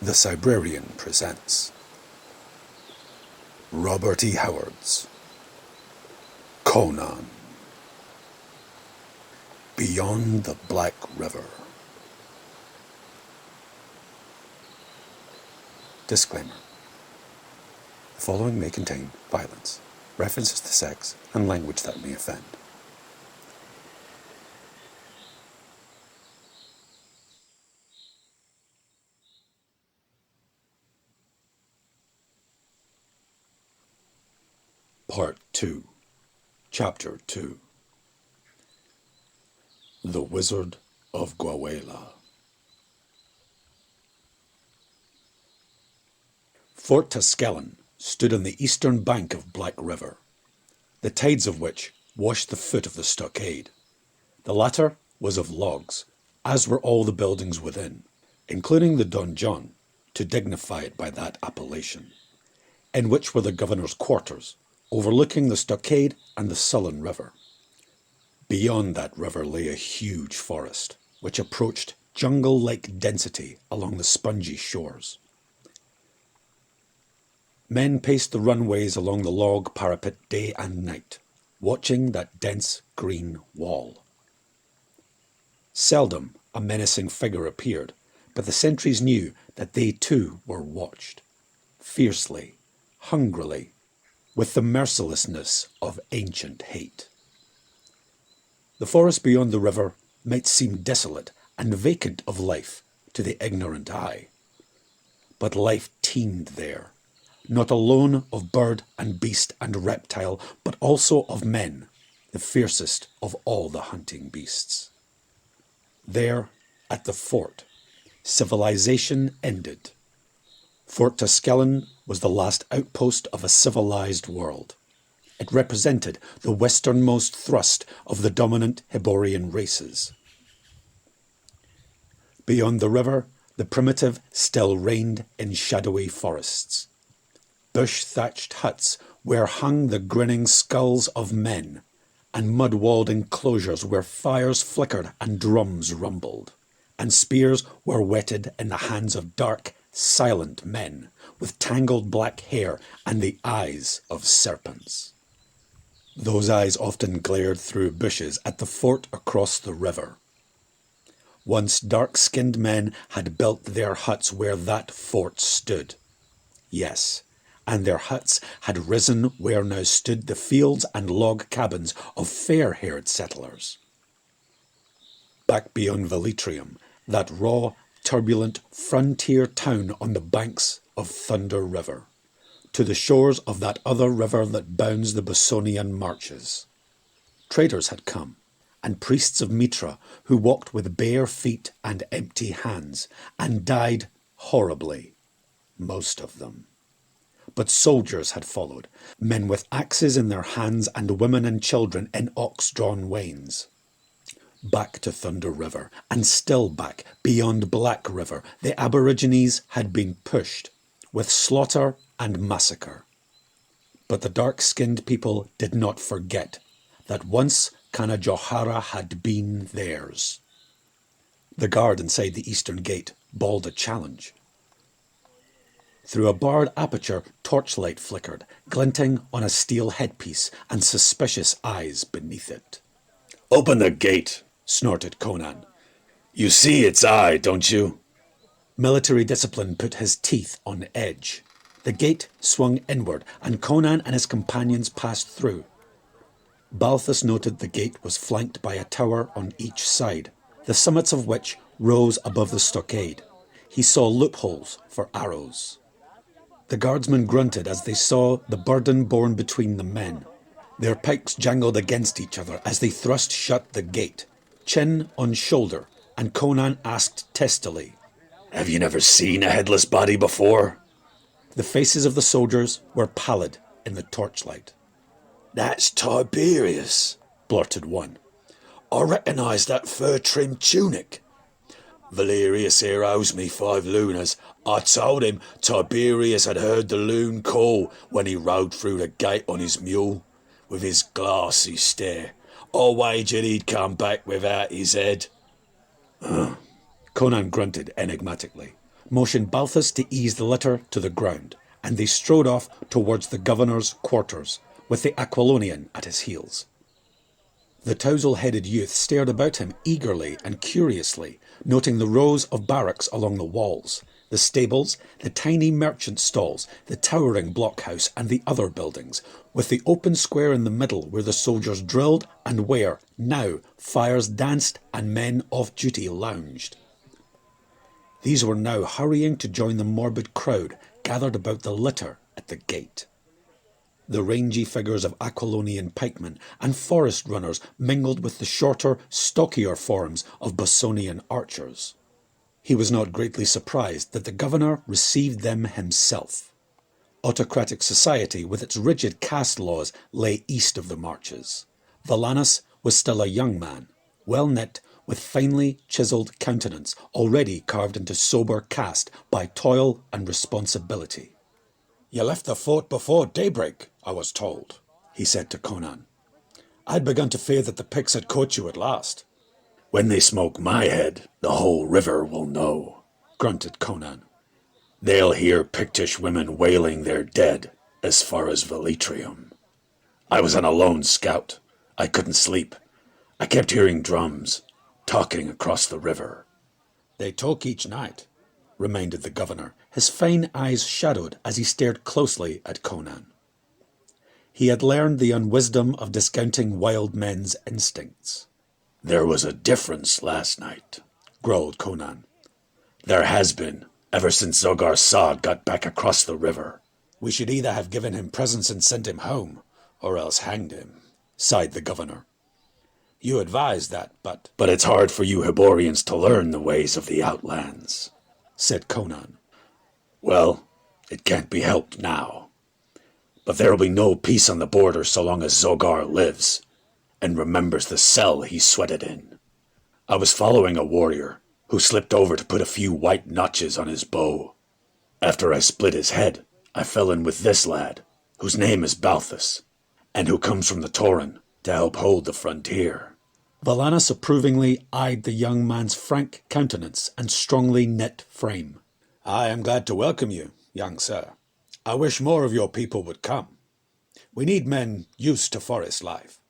The Cybrarian presents Robert E. Howard's Conan, Beyond the Black River. Disclaimer. The following may contain violence, references to sex, and language that may offend. Part 2, Chapter 2. The Wizard of Gwawela. Fort Tuskellan stood on the eastern bank of Black River, the tides of which washed the foot of the stockade. The latter was of logs, as were all the buildings within, including the donjon, to dignify it by that appellation, in which were the governor's quarters, overlooking the stockade and the sullen river. Beyond that river lay a huge forest, which approached jungle-like density along the spongy shores. Men paced the runways along the log parapet day and night, watching that dense green wall. Seldom a menacing figure appeared, but the sentries knew that they too were watched, fiercely, hungrily, with the mercilessness of ancient hate. The forest beyond the river might seem desolate and vacant of life to the ignorant eye, but life teemed there, not alone of bird and beast and reptile, but also of men, the fiercest of all the hunting beasts. There, at the fort, civilization ended. Fort Tuskellan was the last outpost of a civilized world. It represented the westernmost thrust of the dominant Hyborian races. Beyond the river, the primitive still reigned in shadowy forests. Bush-thatched huts where hung the grinning skulls of men, and mud-walled enclosures where fires flickered and drums rumbled, and spears were whetted in the hands of dark, silent men with tangled black hair and the eyes of serpents. Those eyes often glared through bushes at the fort across the river. Once dark-skinned men had built their huts where that fort stood. Yes, and their huts had risen where now stood the fields and log cabins of fair-haired settlers. Back beyond Velitrium, that raw, turbulent frontier town on the banks of Thunder River, to the shores of that other river that bounds the Bosonian marches. Traders had come, and priests of Mitra who walked with bare feet and empty hands, and died horribly, most of them. But soldiers had followed, men with axes in their hands and women and children in ox-drawn wains. Back to Thunder River, and still back, beyond Black River, the Aborigines had been pushed, with slaughter and massacre. But the dark-skinned people did not forget that once Kanajohara had been theirs. The guard inside the eastern gate bawled a challenge. Through a barred aperture, torchlight flickered, glinting on a steel headpiece and suspicious eyes beneath it. "Open the gate," snorted Conan. "You see its eye, don't you?" Military discipline put his teeth on edge. The gate swung inward, and Conan and his companions passed through. Balthus noted the gate was flanked by a tower on each side, the summits of which rose above the stockade. He saw loopholes for arrows. The guardsmen grunted as they saw the burden borne between the men. Their pikes jangled against each other as they thrust shut the gate, chin on shoulder, and Conan asked testily, "Have you never seen a headless body before?" The faces of the soldiers were pallid in the torchlight. "That's Tiberius," blurted one. "I recognise that fur-trimmed tunic. Valerius here owes me 5 lunas. I told him Tiberius had heard the loon call when he rode through the gate on his mule, with his glassy stare. I wagered he'd come back without his head." Conan grunted enigmatically. motioned Balthus to ease the litter to the ground, and they strode off towards the governor's quarters, with the Aquilonian at his heels. The tousle-headed youth stared about him eagerly and curiously, noting the rows of barracks along the walls, the stables, the tiny merchant stalls, the towering blockhouse, and the other buildings, with the open square in the middle where the soldiers drilled and where, now, fires danced and men off-duty lounged. These were now hurrying to join the morbid crowd gathered about the litter at the gate. The rangy figures of Aquilonian pikemen and forest runners mingled with the shorter, stockier forms of Bossonian archers. He was not greatly surprised that the governor received them himself. Autocratic society with its rigid caste laws lay east of the marches. Valanus was still a young man, well knit, with finely chiselled countenance already carved into sober cast by toil and responsibility. "You left the fort before daybreak, I was told," he said to Conan. "I'd begun to fear that the Picts had caught you at last." "When they smoke my head, the whole river will know," grunted Conan. "They'll hear Pictish women wailing their dead as far as Velitrium. I was on a lone scout. I couldn't sleep. I kept hearing drums, talking across the river." "They talk each night," reminded the governor, his fine eyes shadowed as he stared closely at Conan. He had learned the unwisdom of discounting wild men's instincts. "There was a difference last night," growled Conan. "There has been, ever since Zogar Sag got back across the river." "We should either have given him presents and sent him home, or else hanged him," sighed the governor. "You advised that, but—" "But it's hard for you Hyborians to learn the ways of the Outlands," said Conan. "Well, it can't be helped now. But there'll be no peace on the border so long as Zogar lives, and remembers the cell he sweated in. I was following a warrior who slipped over to put a few white notches on his bow. After I split his head, I fell in with this lad, whose name is Balthus, and who comes from the Tauren to help hold the frontier." Valanus approvingly eyed the young man's frank countenance and strongly knit frame. "I am glad to welcome you, young sir. I wish more of your people would come. We need men used to forest life.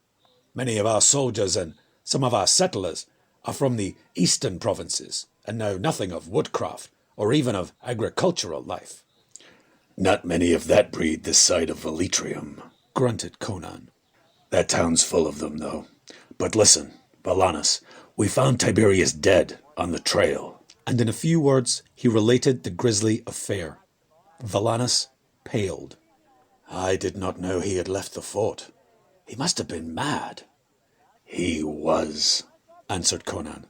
Many of our soldiers and some of our settlers are from the eastern provinces and know nothing of woodcraft or even of agricultural life." "Not many of that breed this side of Velitrium," grunted Conan. "That town's full of them, though. But listen, Valanus, we found Tiberius dead on the trail." And in a few words he related the grisly affair. Valanus paled. "I did not know he had left the fort. He must have been mad." "He was," answered Conan.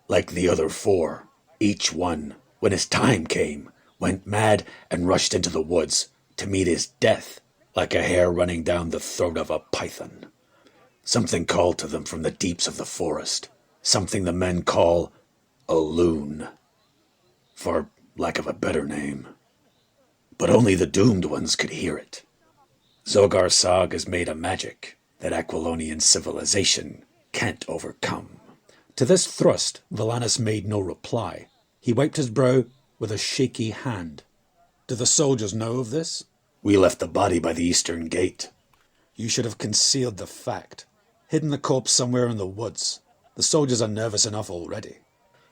"Like the other four, each one, when his time came, went mad and rushed into the woods to meet his death like a hare running down the throat of a python. Something called to them from the deeps of the forest, something the men call a loon, for lack of a better name. But only the doomed ones could hear it. Zogar Sag is made of magic that Aquilonian civilization can't overcome." To this thrust Valanus made no reply. He wiped his brow with a shaky hand. "Do the soldiers know of this?" "We left the body by the eastern gate." "You should have concealed the fact. Hidden the corpse somewhere in the woods. The soldiers are nervous enough already."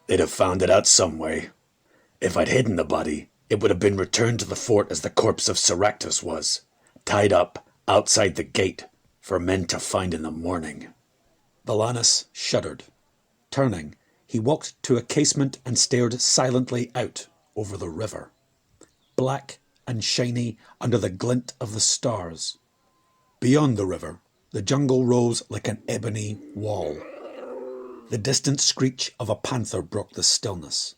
"They'd have found it out some way. If I'd hidden the body, it would have been returned to the fort as the corpse of Soractus was, tied up outside the gate for men to find in the morning." Valanus shuddered. Turning, he walked to a casement and stared silently out over the river, black and shiny under the glint of the stars. Beyond the river, the jungle rose like an ebony wall. The distant screech of a panther broke the stillness.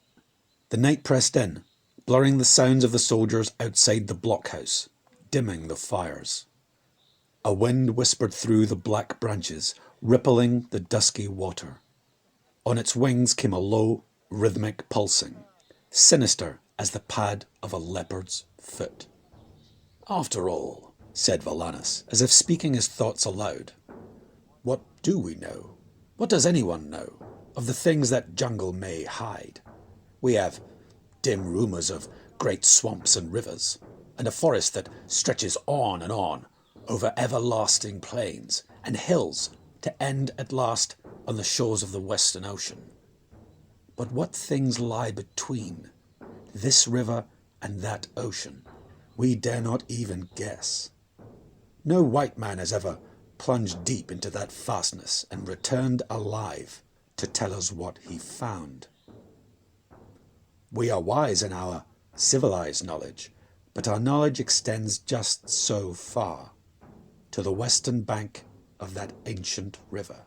The night pressed in, blurring the sounds of the soldiers outside the blockhouse, dimming the fires. A wind whispered through the black branches, rippling the dusky water. On its wings came a low, rhythmic pulsing, sinister as the pad of a leopard's foot. "After all," said Valanus, as if speaking his thoughts aloud, "what do we know? What does anyone know of the things that jungle may hide? We have dim rumours of great swamps and rivers, and a forest that stretches on and on over everlasting plains and hills to end at last on the shores of the Western Ocean. But what things lie between this river and that ocean, we dare not even guess. No white man has ever plunged deep into that fastness and returned alive to tell us what he found. We are wise in our civilized knowledge, but our knowledge extends just so far, to the western bank of that ancient river.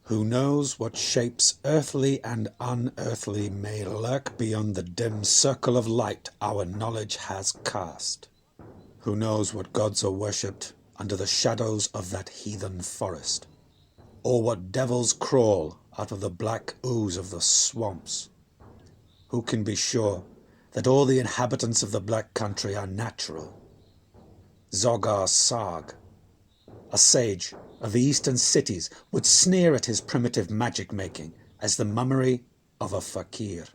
Who knows what shapes earthly and unearthly may lurk beyond the dim circle of light our knowledge has cast? Who knows what gods are worshipped under the shadows of that heathen forest? Or what devils crawl out of the black ooze of the swamps? Who can be sure that all the inhabitants of the Black Country are natural? Zogar Sag, a sage of the eastern cities, would sneer at his primitive magic-making as the mummery of a fakir.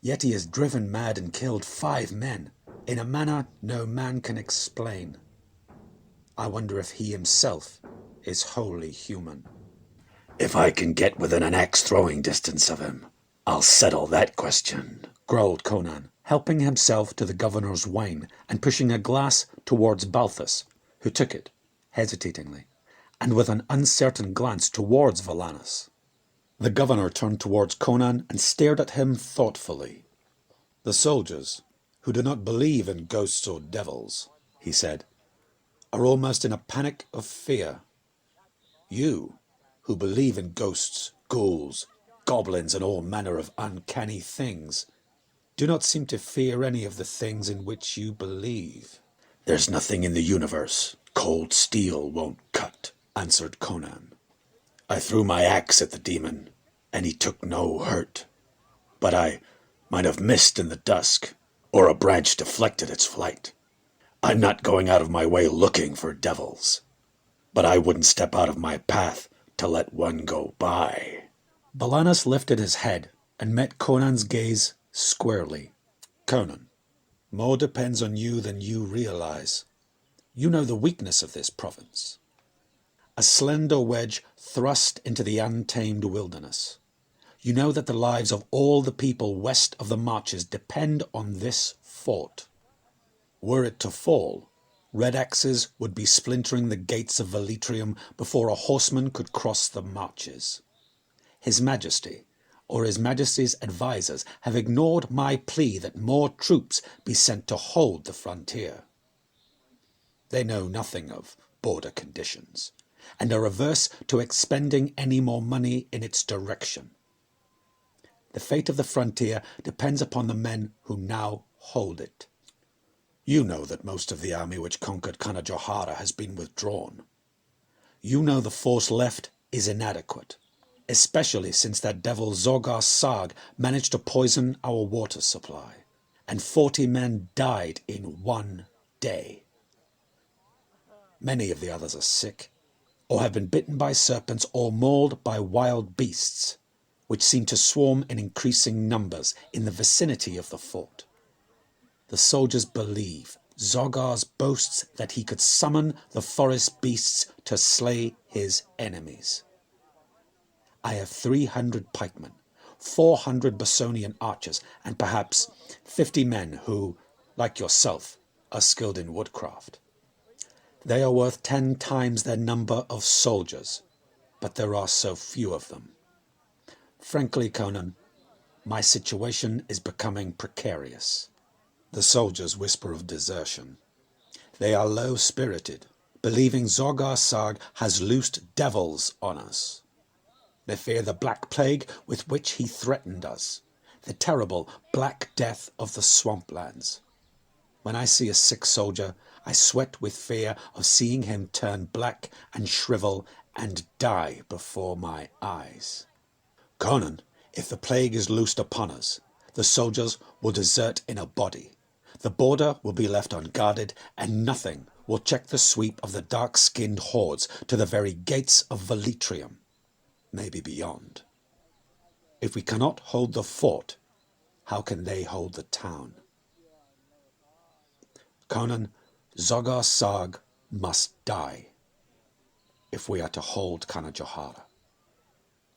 Yet he has driven mad and killed 5 men in a manner no man can explain. I wonder if he himself is wholly human. If I can get within an axe-throwing distance of him, I'll settle that question, growled Conan, helping himself to the governor's wine and pushing a glass towards Balthus, who took it, hesitatingly, and with an uncertain glance towards Valanis. The governor turned towards Conan and stared at him thoughtfully. "The soldiers, who do not believe in ghosts or devils," he said, "are almost in a panic of fear. You, who believe in ghosts, ghouls, goblins, and all manner of uncanny things, do not seem to fear any of the things in which you believe." "There's nothing in the universe cold steel won't cut," answered Conan. "I threw my axe at the demon, and he took no hurt. But I might have missed in the dusk, or a branch deflected its flight. I'm not going out of my way looking for devils, but I wouldn't step out of my path to let one go by." Valanis lifted his head and met Conan's gaze squarely. "Conan, more depends on you than you realize. You know the weakness of this province. A slender wedge thrust into the untamed wilderness. You know that the lives of all the people west of the marches depend on this fort. Were it to fall, red axes would be splintering the gates of Velitrium before a horseman could cross the marches. His Majesty, or His Majesty's advisers, have ignored my plea that more troops be sent to hold the frontier. They know nothing of border conditions, and are averse to expending any more money in its direction. The fate of the frontier depends upon the men who now hold it. You know that most of the army which conquered Kanajohara has been withdrawn. You know the force left is inadequate, especially since that devil Zogar Sag managed to poison our water supply, and 40 men died in 1 day. Many of the others are sick, or have been bitten by serpents or mauled by wild beasts, which seem to swarm in increasing numbers in the vicinity of the fort. The soldiers believe Zogar's boasts that he could summon the forest beasts to slay his enemies. I have 300 pikemen, 400 Bosonian archers, and perhaps 50 men who, like yourself, are skilled in woodcraft. They are worth 10 times their number of soldiers, but there are so few of them. Frankly, Conan, my situation is becoming precarious. The soldiers whisper of desertion. They are low-spirited, believing Zogar Sag has loosed devils on us. They fear the black plague with which he threatened us, the terrible black death of the swamplands. When I see a sick soldier, I sweat with fear of seeing him turn black and shrivel and die before my eyes. Conan, if the plague is loosed upon us, the soldiers will desert in a body. The border will be left unguarded, and nothing will check the sweep of the dark-skinned hordes to the very gates of Velitrium, maybe beyond. If we cannot hold the fort, how can they hold the town? Conan, Zogar Sag must die if we are to hold Kanajohara.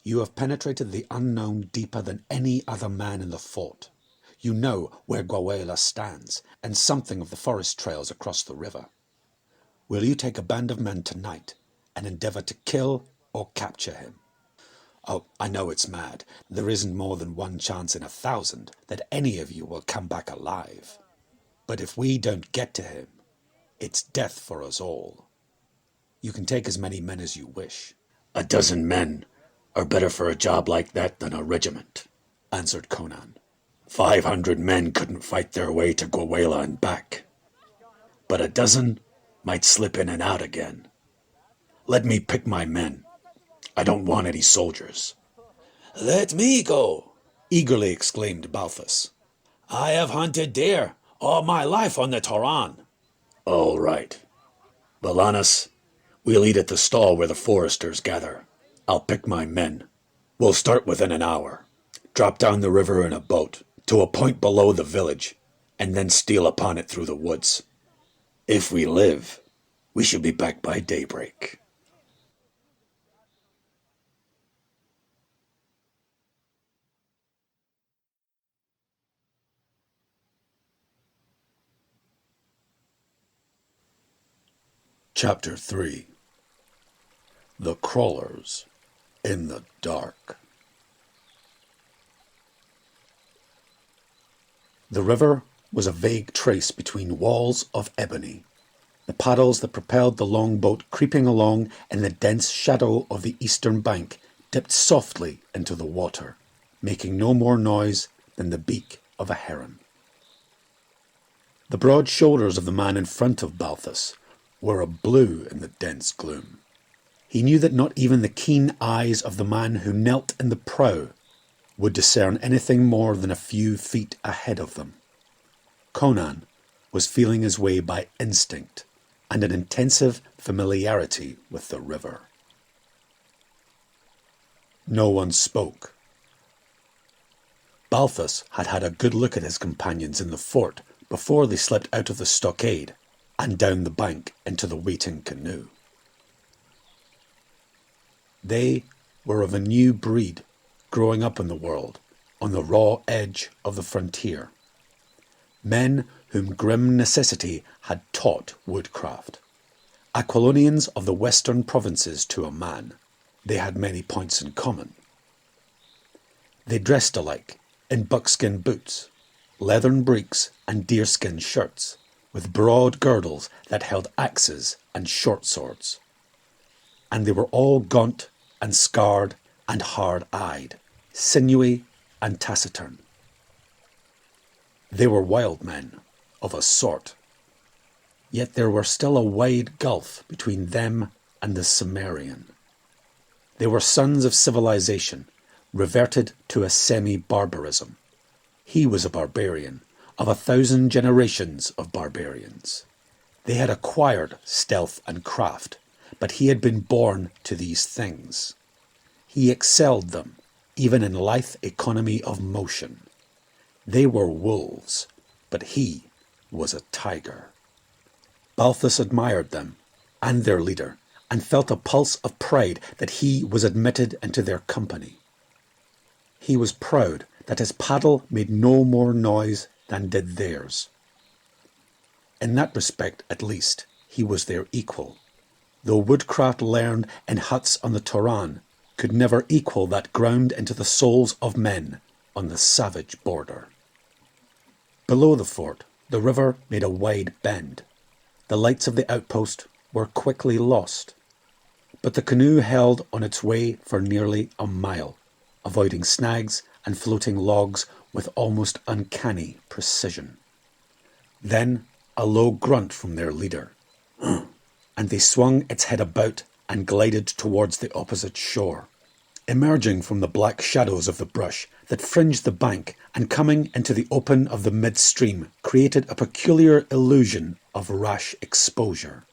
You have penetrated the unknown deeper than any other man in the fort. You know where Gwawela stands, and something of the forest trails across the river. Will you take a band of men tonight and endeavour to kill or capture him? Oh, I know it's mad. There isn't more than one chance in 1,000 that any of you will come back alive. But if we don't get to him, it's death for us all. You can take as many men as you wish. 12 men are better for a job like that than a regiment, answered Conan. 500 men couldn't fight their way to Gwawela and back. But 12 might slip in and out again. Let me pick my men. I don't want any soldiers. Let me go, eagerly exclaimed Balthus. I have hunted deer all my life on the Toran. All right. Balanas, we'll eat at the stall where the foresters gather. I'll pick my men. We'll start within an hour. Drop down the river in a boat to a point below the village, and then steal upon it through the woods. If we live, we should be back by daybreak. Chapter 3. The Crawlers in the Dark. The river was a vague trace between walls of ebony, the paddles that propelled the longboat creeping along in the dense shadow of the eastern bank dipped softly into the water, making no more noise than the beak of a heron. The broad shoulders of the man in front of Balthus were a blue in the dense gloom. He knew that not even the keen eyes of the man who knelt in the prow would discern anything more than a few feet ahead of them. Conan was feeling his way by instinct and an intensive familiarity with the river. No one spoke. Balthus had had a good look at his companions in the fort before they slipped out of the stockade and down the bank into the waiting canoe. They were of a new breed, growing up in the world, on the raw edge of the frontier. Men whom grim necessity had taught woodcraft. Aquilonians of the western provinces to a man, they had many points in common. They dressed alike, in buckskin boots, leathern breeks and deerskin shirts, with broad girdles that held axes and short swords. And they were all gaunt and scarred and hard-eyed, sinewy and taciturn. They were wild men, of a sort. Yet there were still a wide gulf between them and the Cybrarian. They were sons of civilization, reverted to a semi-barbarism. He was a barbarian, of 1,000 generations of barbarians. They had acquired stealth and craft, but he had been born to these things. He excelled them, even in lithe economy of motion. They were wolves, but he was a tiger. Balthus admired them, and their leader, and felt a pulse of pride that he was admitted into their company. He was proud that his paddle made no more noise than did theirs. In that respect, at least, he was their equal, though woodcraft learned in huts on the Toran could never equal that ground into the souls of men on the savage border. Below the fort, the river made a wide bend. The lights of the outpost were quickly lost, but the canoe held on its way for nearly a mile, avoiding snags and floating logs with almost uncanny precision. Then a low grunt from their leader, and they swung its head about and glided towards the opposite shore, emerging from the black shadows of the brush that fringed the bank and coming into the open of the midstream created a peculiar illusion of rash exposure.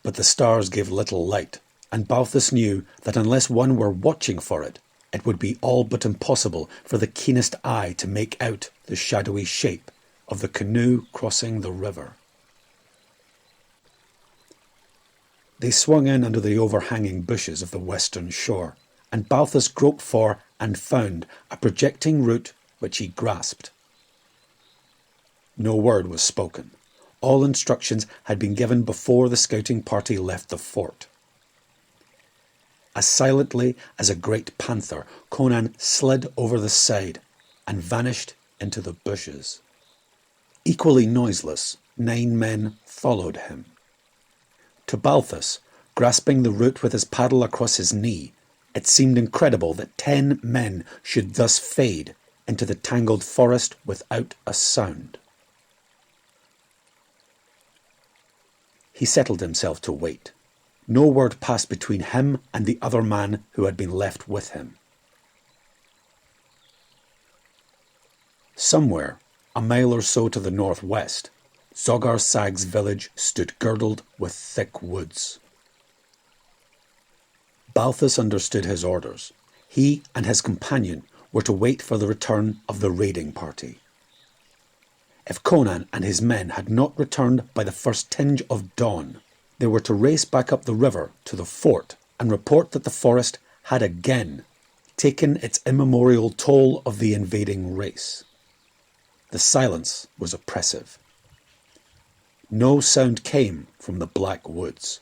But the stars gave little light, and Balthus knew that unless one were watching for it, it would be all but impossible for the keenest eye to make out the shadowy shape of the canoe crossing the river. They swung in under the overhanging bushes of the western shore, and Balthus groped for and found a projecting root which he grasped. No word was spoken. All instructions had been given before the scouting party left the fort. As silently as a great panther, Conan slid over the side and vanished into the bushes. Equally noiseless, 9 men followed him. To Balthus, grasping the root with his paddle across his knee, it seemed incredible that 10 men should thus fade into the tangled forest without a sound. He settled himself to wait. No word passed between him and the other man who had been left with him. Somewhere, a mile or so to the northwest, Zogar Sag's village stood girdled with thick woods. Balthus understood his orders. He and his companion were to wait for the return of the raiding party. If Conan and his men had not returned by the first tinge of dawn, they were to race back up the river to the fort and report that the forest had again taken its immemorial toll of the invading race. The silence was oppressive. No sound came from the black woods,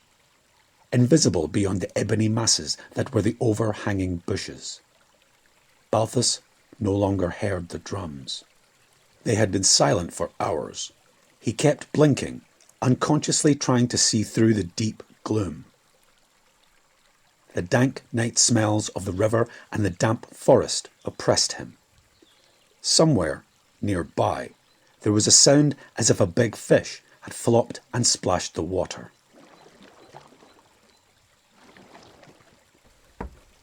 invisible beyond the ebony masses that were the overhanging bushes. Balthus no longer heard the drums. They had been silent for hours. He kept blinking, unconsciously trying to see through the deep gloom. The dank night smells of the river and the damp forest oppressed him. Somewhere nearby, there was a sound as if a big fish had flopped and splashed the water.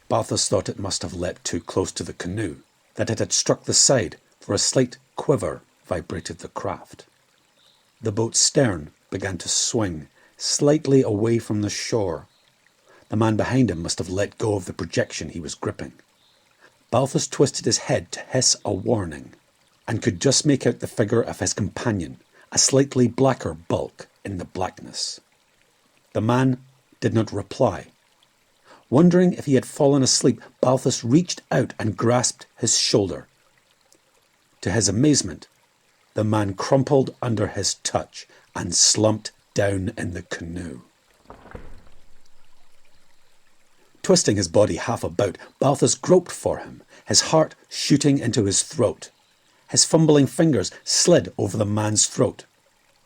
Balthus thought it must have leapt too close to the canoe, that it had struck the side, for a slight quiver vibrated the craft. The boat's stern began to swing slightly away from the shore. The man behind him must have let go of the projection he was gripping. Balthus twisted his head to hiss a warning, and could just make out the figure of his companion, a slightly blacker bulk in the blackness. The man did not reply. Wondering if he had fallen asleep, Balthus reached out and grasped his shoulder. To his amazement, the man crumpled under his touch and slumped down in the canoe. Twisting his body half about, Balthus groped for him, his heart shooting into his throat. His fumbling fingers slid over the man's throat.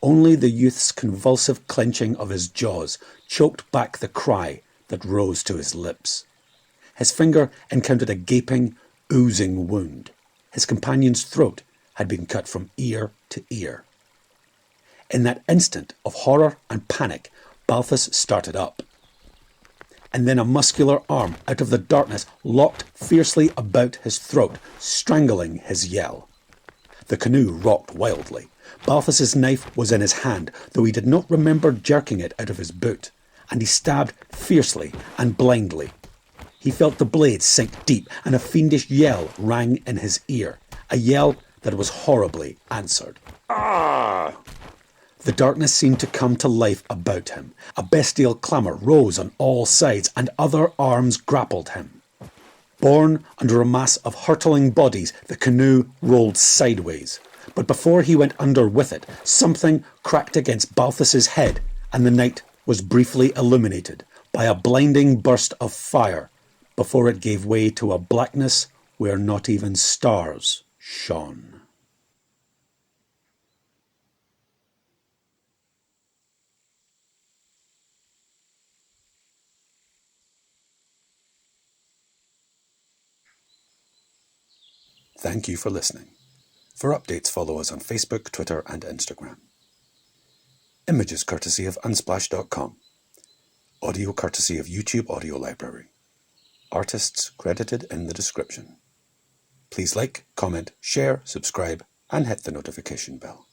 Only the youth's convulsive clenching of his jaws choked back the cry that rose to his lips. His finger encountered a gaping, oozing wound. His companion's throat had been cut from ear to ear. In that instant of horror and panic, Balthus started up. And then a muscular arm out of the darkness locked fiercely about his throat, strangling his yell. The canoe rocked wildly. Balthus's knife was in his hand, though he did not remember jerking it out of his boot, and he stabbed fiercely and blindly. He felt the blade sink deep, and a fiendish yell rang in his ear, a yell that was horribly answered. Ah! The darkness seemed to come to life about him. A bestial clamour rose on all sides, and other arms grappled him. Borne under a mass of hurtling bodies, the canoe rolled sideways. But before he went under with it, something cracked against Balthus's head, and the night was briefly illuminated by a blinding burst of fire before it gave way to a blackness where not even stars shone. Thank you for listening. For updates, follow us on Facebook, Twitter, and Instagram. Images courtesy of Unsplash.com. Audio courtesy of YouTube Audio Library. Artists credited in the description. Please like, comment, share, subscribe, and hit the notification bell.